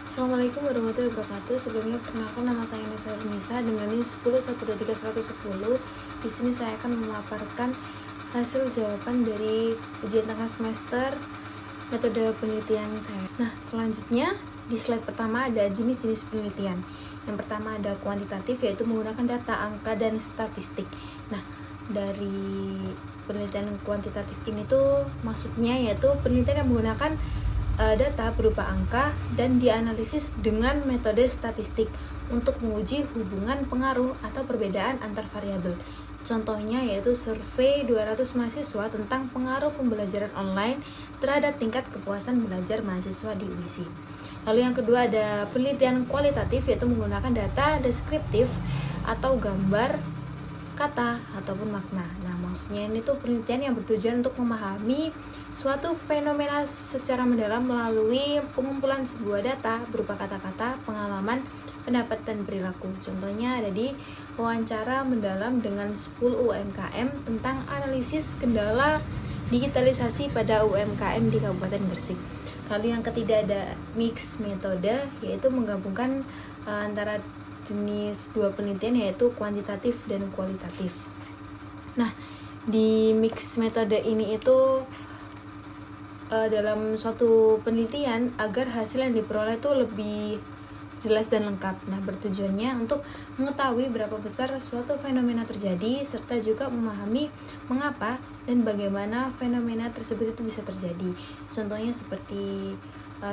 Assalamualaikum warahmatullahi wabarakatuh. Sebelumnya perkenalkan, nama saya Nisa Nisa dengan NIM 10.123.110. Di sini saya akan memaparkan hasil jawaban dari ujian tengah semester metode penelitian saya. Nah, selanjutnya di slide pertama ada jenis-jenis penelitian. Yang pertama ada kuantitatif, yaitu menggunakan data, angka, dan statistik. Nah, dari penelitian kuantitatif ini tuh maksudnya yaitu penelitian yang menggunakan data berupa angka dan dianalisis dengan metode statistik untuk menguji hubungan pengaruh atau perbedaan antar variabel. Contohnya yaitu survei 200 mahasiswa tentang pengaruh pembelajaran online terhadap tingkat kepuasan belajar mahasiswa di UISI. Lalu yang kedua ada penelitian kualitatif, yaitu menggunakan data deskriptif atau gambar, kata, ataupun makna. Nah, maksudnya ini tuh penelitian yang bertujuan untuk memahami suatu fenomena secara mendalam melalui pengumpulan sebuah data berupa kata-kata, pengalaman, pendapat, dan perilaku. Contohnya ada di wawancara mendalam dengan 10 UMKM tentang analisis kendala digitalisasi pada UMKM di Kabupaten Gresik. Lalu yang ketiga ada mix metode, yaitu menggabungkan antara jenis dua penelitian yaitu kuantitatif dan kualitatif. Nah, di mix metode ini itu dalam suatu penelitian agar hasil yang diperoleh itu lebih jelas dan lengkap. Nah, bertujuannya untuk mengetahui berapa besar suatu fenomena terjadi serta juga memahami mengapa dan bagaimana fenomena tersebut itu bisa terjadi. Contohnya seperti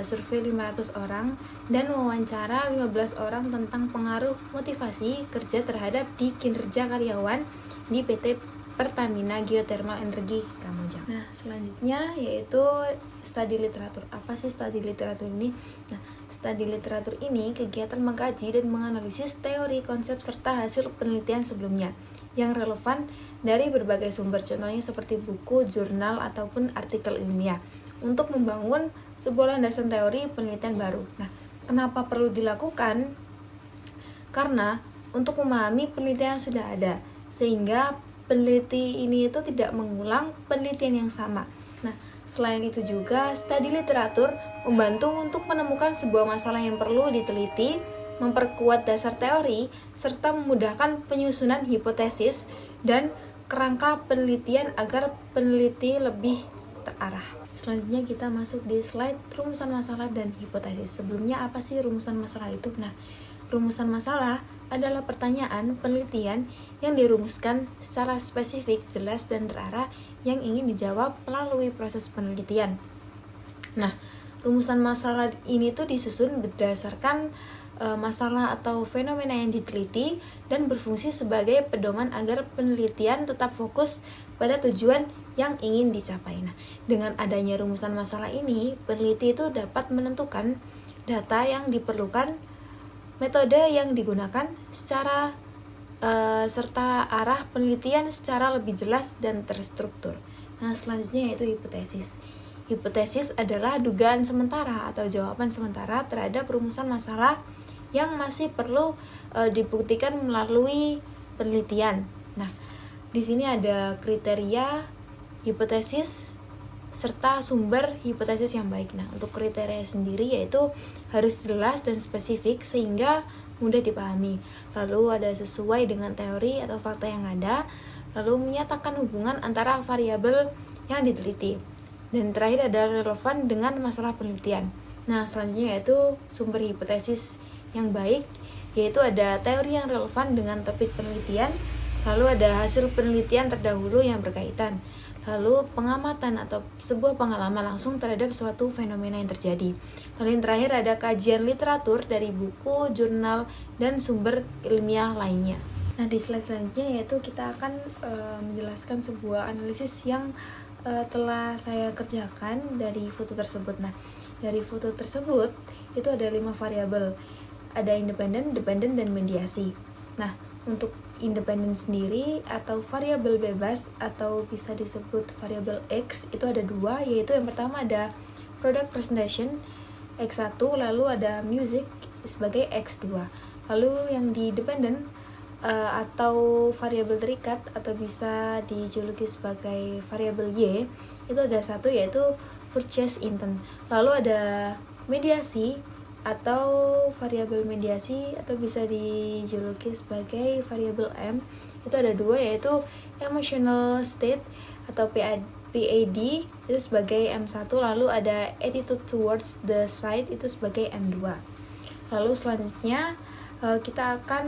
survei 500 orang dan wawancara 15 orang tentang pengaruh motivasi kerja terhadap di kinerja karyawan di PT Pertamina Geothermal Energi Kamojang. Nah, selanjutnya yaitu studi literatur. Apa sih studi literatur ini? Nah, studi literatur ini kegiatan mengkaji dan menganalisis teori, konsep, serta hasil penelitian sebelumnya yang relevan dari berbagai sumber, contohnya seperti buku, jurnal, ataupun artikel ilmiah untuk membangun sebuah landasan teori penelitian baru. Nah, kenapa perlu dilakukan? Karena untuk memahami penelitian yang sudah ada, sehingga peneliti ini itu tidak mengulang penelitian yang sama. Nah, selain itu juga studi literatur membantu untuk menemukan sebuah masalah yang perlu diteliti, memperkuat dasar teori, serta memudahkan penyusunan hipotesis dan kerangka penelitian agar peneliti lebih terarah. Selanjutnya kita masuk di slide rumusan masalah dan hipotesis. Sebelumnya apa sih rumusan masalah itu? Nah, rumusan masalah adalah pertanyaan penelitian yang dirumuskan secara spesifik, jelas, dan terarah yang ingin dijawab melalui proses penelitian. Nah, rumusan masalah ini tuh disusun berdasarkan masalah atau fenomena yang diteliti dan berfungsi sebagai pedoman agar penelitian tetap fokus pada tujuan yang ingin dicapai. Nah, dengan adanya rumusan masalah ini, peneliti itu dapat menentukan data yang diperlukan, metode yang digunakan secara serta arah penelitian secara lebih jelas dan terstruktur. Nah, selanjutnya yaitu hipotesis. Hipotesis adalah dugaan sementara atau jawaban sementara terhadap rumusan masalah yang masih perlu dibuktikan melalui penelitian. Nah, di sini ada kriteria hipotesis serta sumber hipotesis yang baik. Nah, untuk kriteria sendiri yaitu harus jelas dan spesifik sehingga mudah dipahami. Lalu ada sesuai dengan teori atau fakta yang ada, lalu menyatakan hubungan antara variabel yang diteliti. Dan terakhir ada relevan dengan masalah penelitian. Nah, selanjutnya yaitu sumber hipotesis yang baik, yaitu ada teori yang relevan dengan topik penelitian, lalu ada hasil penelitian terdahulu yang berkaitan, lalu pengamatan atau sebuah pengalaman langsung terhadap suatu fenomena yang terjadi. Lalu yang terakhir ada kajian literatur dari buku, jurnal, dan sumber ilmiah lainnya. Nah, di slide selanjutnya yaitu kita akan menjelaskan sebuah analisis yang telah saya kerjakan dari foto tersebut. Nah, dari foto tersebut itu ada 5 variabel. Ada independen, dependen, dan mediasi. Nah, untuk independen sendiri atau variabel bebas atau bisa disebut variabel X itu ada 2, yaitu yang pertama ada product presentation X1, lalu ada music sebagai X2. Lalu yang di dependen atau variabel terikat atau bisa dijuluki sebagai variabel Y itu ada 1, yaitu purchase intent. Lalu ada mediasi atau variabel mediasi, atau bisa dijuluki sebagai variabel M. Itu ada dua, yaitu emotional state atau PAD itu sebagai M1, lalu ada attitude towards the side itu sebagai M2. Lalu selanjutnya kita akan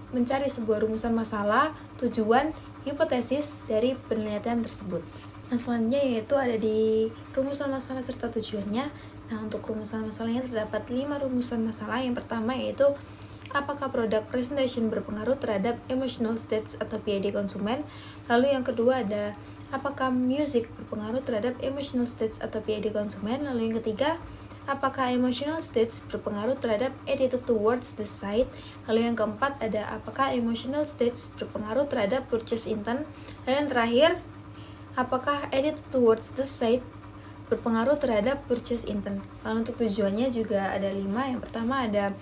mencari sebuah rumusan masalah, tujuan, hipotesis dari penelitian tersebut. Nah, selanjutnya yaitu ada di rumusan masalah serta tujuannya. Nah, untuk rumusan masalahnya terdapat 5 rumusan masalah. Yang pertama yaitu apakah product presentation berpengaruh terhadap emotional states atau PID konsumen. Lalu yang kedua ada apakah music berpengaruh terhadap emotional states atau PID konsumen. Lalu yang ketiga, apakah emotional states berpengaruh terhadap attitude towards the site. Lalu yang keempat ada apakah emotional states berpengaruh terhadap purchase intent. Lalu yang terakhir, apakah attitude towards the site berpengaruh terhadap purchase intent. Lalu untuk tujuannya juga ada 5. Yang pertama ada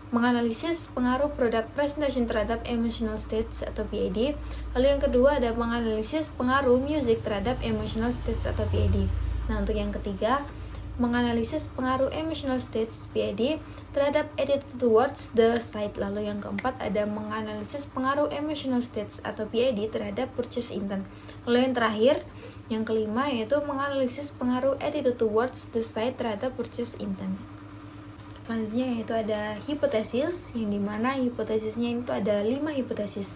menganalisis pengaruh product presentation terhadap emotional states atau PID. Lalu yang kedua ada menganalisis pengaruh music terhadap emotional states atau PID. Nah, untuk yang ketiga, menganalisis pengaruh emotional states PID terhadap attitude towards the site. Lalu yang keempat ada menganalisis pengaruh emotional states atau PID terhadap purchase intent. Lalu yang terakhir, yang kelima, yaitu menganalisis pengaruh attitude towards the site terhadap purchase intent. Selanjutnya yaitu ada hipotesis, yang dimana hipotesisnya itu ada 5 hipotesis.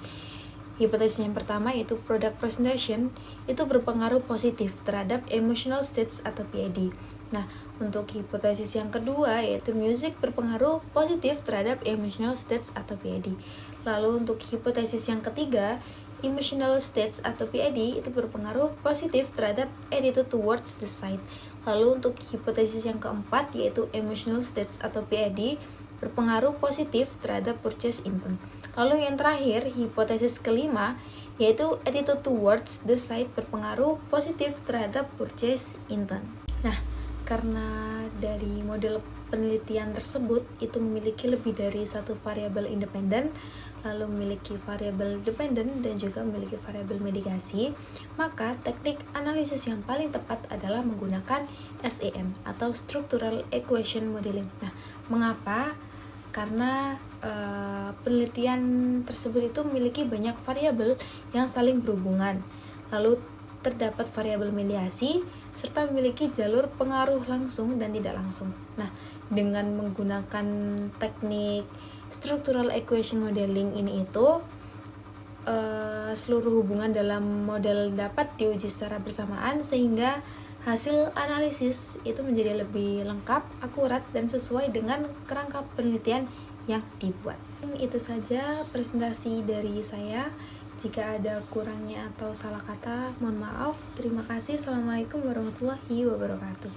Hipotesis yang pertama yaitu product presentation itu berpengaruh positif terhadap emotional states atau PID. Nah, untuk hipotesis yang kedua yaitu music berpengaruh positif terhadap emotional states atau PID. Lalu untuk hipotesis yang ketiga, emotional states atau PID itu berpengaruh positif terhadap attitude towards the site. Lalu untuk hipotesis yang keempat yaitu emotional states atau PID berpengaruh positif terhadap purchase intent. Lalu yang terakhir, hipotesis kelima yaitu attitude towards the site berpengaruh positif terhadap purchase intent. Nah, karena dari model penelitian tersebut itu memiliki lebih dari satu variabel independen, lalu memiliki variabel dependen dan juga memiliki variabel mitigasi, maka teknik analisis yang paling tepat adalah menggunakan SEM atau Structural Equation Modeling. Nah, mengapa? Karena penelitian tersebut itu memiliki banyak variabel yang saling berhubungan, lalu terdapat variabel mediasi serta memiliki jalur pengaruh langsung dan tidak langsung. Nah, dengan menggunakan teknik structural equation modeling ini seluruh hubungan dalam model dapat diuji secara bersamaan sehingga hasil analisis itu menjadi lebih lengkap, akurat, dan sesuai dengan kerangka penelitian yang dibuat. Itu saja presentasi dari saya. Jika ada kurangnya atau salah kata, mohon maaf. Terima kasih. Assalamualaikum warahmatullahi wabarakatuh.